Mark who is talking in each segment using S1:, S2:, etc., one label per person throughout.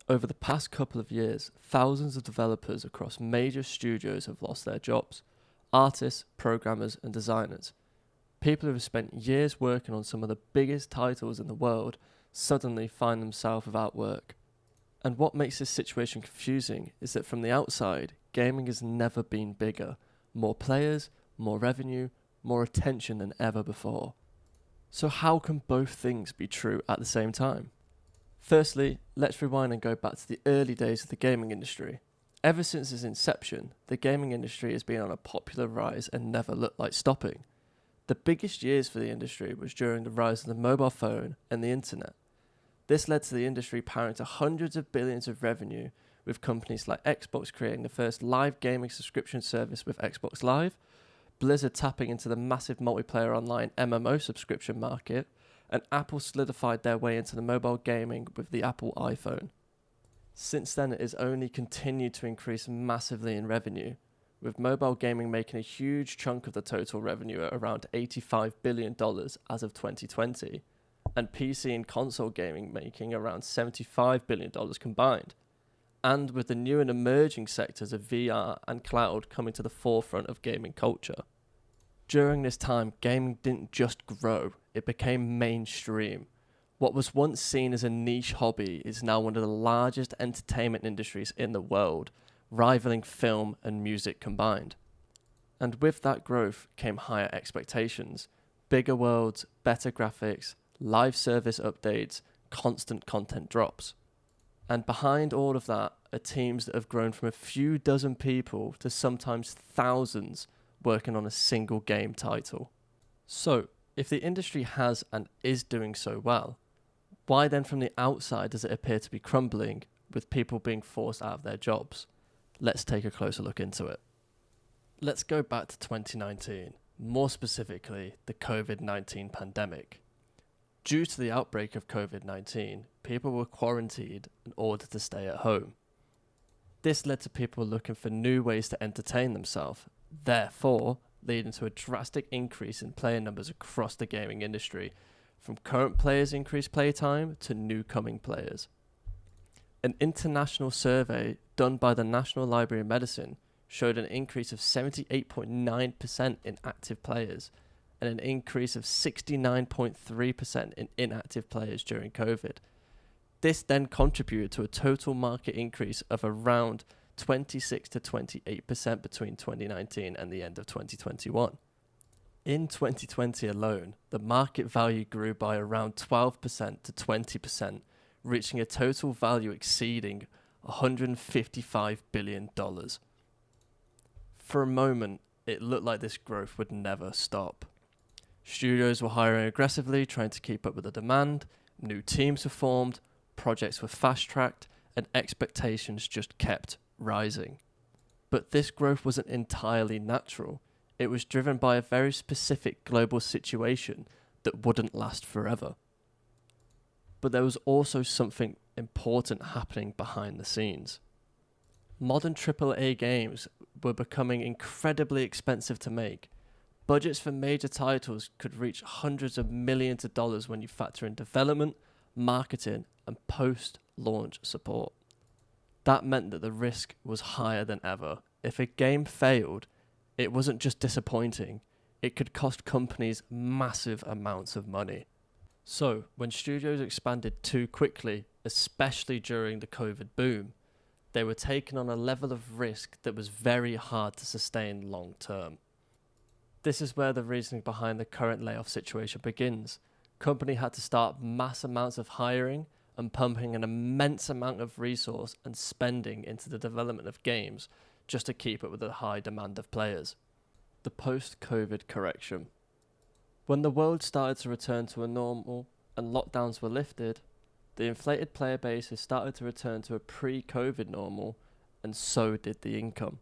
S1: Over the past couple of years, thousands of developers across major studios have lost their jobs. Artists, programmers, and designers. People who have spent years working on some of the biggest titles in the world suddenly find themselves without work. And what makes this situation confusing is that from the outside, gaming has never been bigger. More players, more revenue, more attention than ever before. So how can both things be true at the same time? Firstly, let's rewind and go back to the early days of the gaming industry. Ever since its inception, the gaming industry has been on a popular rise and never looked like stopping. The biggest years for the industry was during the rise of the mobile phone and the internet. This led to the industry powering to hundreds of billions of revenue, with companies like Xbox creating the first live gaming subscription service with Xbox Live, Blizzard tapping into the massive multiplayer online MMO subscription market, and Apple solidified their way into the mobile gaming with the Apple iPhone. Since then, it has only continued to increase massively in revenue, with mobile gaming making a huge chunk of the total revenue at around $85 billion as of 2020, and PC and console gaming making around $75 billion combined, and with the new and emerging sectors of VR and cloud coming to the forefront of gaming culture. During this time, gaming didn't just grow, it became mainstream. What was once seen as a niche hobby is now one of the largest entertainment industries in the world, rivaling film and music combined. And with that growth came higher expectations, bigger worlds, better graphics, live service updates, constant content drops. And behind all of that are teams that have grown from a few dozen people to sometimes thousands working on a single game title. So, if the industry has and is doing so well, why then from the outside does it appear to be crumbling, with people being forced out of their jobs? Let's take a closer look into it. Let's go back to 2019, more specifically the COVID-19 pandemic. Due to the outbreak of COVID-19, people were quarantined in order to stay at home. This led to people looking for new ways to entertain themselves, therefore leading to a drastic increase in player numbers across the gaming industry, from current players' increased playtime to new coming players. An international survey done by the National Library of Medicine showed an increase of 78.9% in active players and an increase of 69.3% in inactive players during COVID. This then contributed to a total market increase of around 26 to 28% between 2019 and the end of 2021. In 2020 alone, the market value grew by around 12% to 20%, reaching a total value exceeding $155 billion. For a moment, it looked like this growth would never stop. Studios were hiring aggressively, trying to keep up with the demand, new teams were formed, projects were fast-tracked, and expectations just kept rising. But this growth wasn't entirely natural. It was driven by a very specific global situation that wouldn't last forever. But there was also something important happening behind the scenes. Modern AAA games were becoming incredibly expensive to make. Budgets for major titles could reach hundreds of millions of dollars when you factor in development, marketing, and post-launch support. That meant that the risk was higher than ever. If a game failed, it wasn't just disappointing, it could cost companies massive amounts of money. So, when studios expanded too quickly, especially during the COVID boom, they were taking on a level of risk that was very hard to sustain long term. This is where the reasoning behind the current layoff situation begins. Company had to start mass amounts of hiring and pumping an immense amount of resource and spending into the development of games just to keep up with the high demand of players. The post-COVID correction. When the world started to return to a normal and lockdowns were lifted, the inflated player base has started to return to a pre-COVID normal, and so did the income.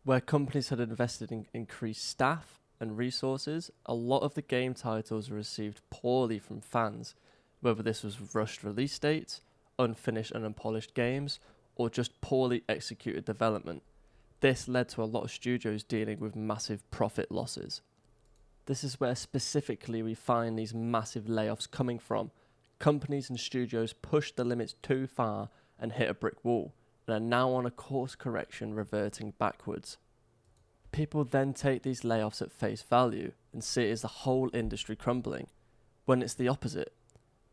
S1: Where companies had invested in increased staff and resources, a lot of the game titles were received poorly from fans, whether this was rushed release dates, unfinished and unpolished games, or just poorly executed development. This led to a lot of studios dealing with massive profit losses. This is where specifically we find these massive layoffs coming from. Companies and studios pushed the limits too far and hit a brick wall, and are now on a course correction reverting backwards. People then take these layoffs at face value and see it as the whole industry crumbling, when it's the opposite.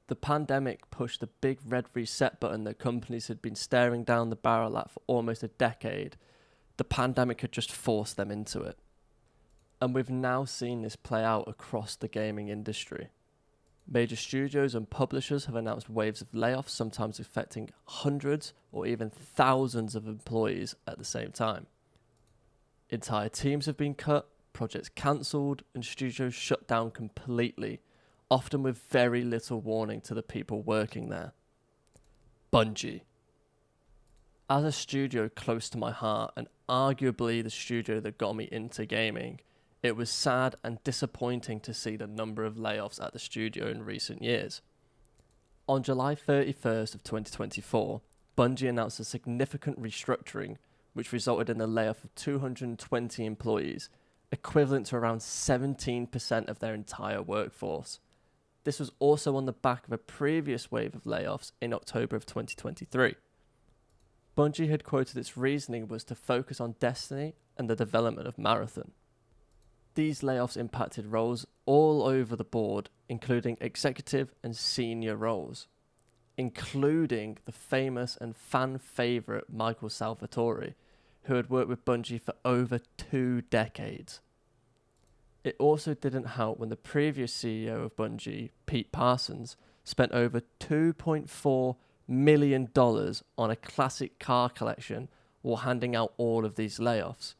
S1: The pandemic pushed the big red reset button that companies had been staring down the barrel at for almost a decade. The pandemic had just forced them into it. And we've now seen this play out across the gaming industry. Major studios and publishers have announced waves of layoffs, sometimes affecting hundreds or even thousands of employees at the same time. Entire teams have been cut, projects cancelled, and studios shut down completely, often with very little warning to the people working there. Bungie. As a studio close to my heart, and arguably the studio that got me into gaming, it was sad and disappointing to see the number of layoffs at the studio in recent years. On July 31st of 2024, Bungie announced a significant restructuring, which resulted in the layoff of 220 employees, equivalent to around 17% of their entire workforce. This was also on the back of a previous wave of layoffs in October of 2023. Bungie had quoted its reasoning was to focus on Destiny and the development of Marathon. These layoffs impacted roles all over the board, including executive and senior roles, including the famous and fan favourite Michael Salvatore, who had worked with Bungie for over 2 decades. It also didn't help when the previous CEO of Bungie, Pete Parsons, spent over $2.4 million on a classic car collection while handing out all of these layoffs,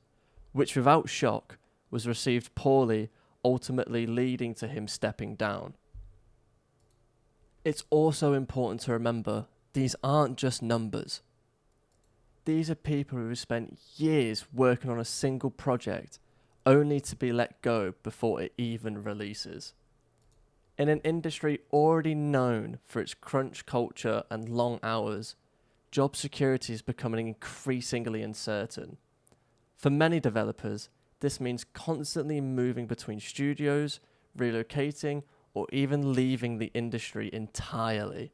S1: which without shock was received poorly, ultimately leading to him stepping down. It's also important to remember these aren't just numbers. These are people who have spent years working on a single project only to be let go before it even releases. In an industry already known for its crunch culture and long hours, job security is becoming increasingly uncertain. For many developers, this means constantly moving between studios, relocating, or even leaving the industry entirely.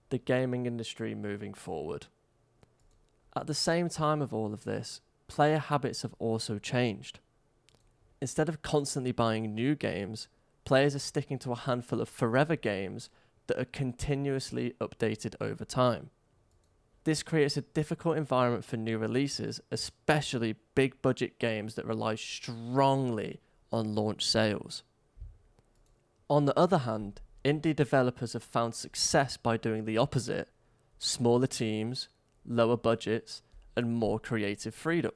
S1: The gaming industry moving forward. At the same time of all of this, player habits have also changed. Instead of constantly buying new games, players are sticking to a handful of forever games that are continuously updated over time. This creates a difficult environment for new releases, especially big budget games that rely strongly on launch sales. On the other hand, indie developers have found success by doing the opposite: smaller teams, lower budgets, and more creative freedom.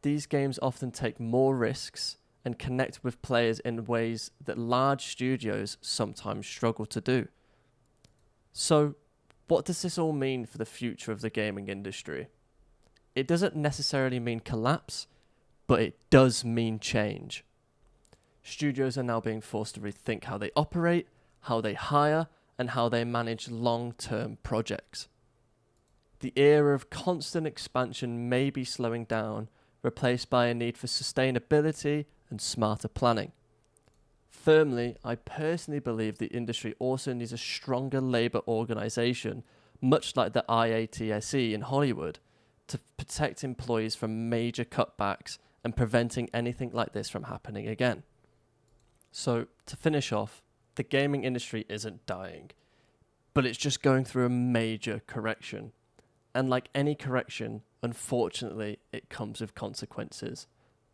S1: These games often take more risks and connect with players in ways that large studios sometimes struggle to do. So, what does this all mean for the future of the gaming industry? It doesn't necessarily mean collapse, but it does mean change. Studios are now being forced to rethink how they operate, how they hire, and how they manage long-term projects. The era of constant expansion may be slowing down, replaced by a need for sustainability and smarter planning. Firmly, I personally believe the industry also needs a stronger labour organisation, much like the IATSE in Hollywood, to protect employees from major cutbacks and preventing anything like this from happening again. So, to finish off, the gaming industry isn't dying, but it's just going through a major correction. And like any correction, unfortunately, it comes with consequences.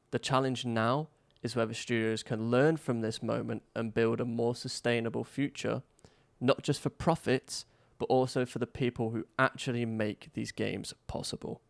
S1: The challenge now is whether studios can learn from this moment and build a more sustainable future, not just for profits, but also for the people who actually make these games possible.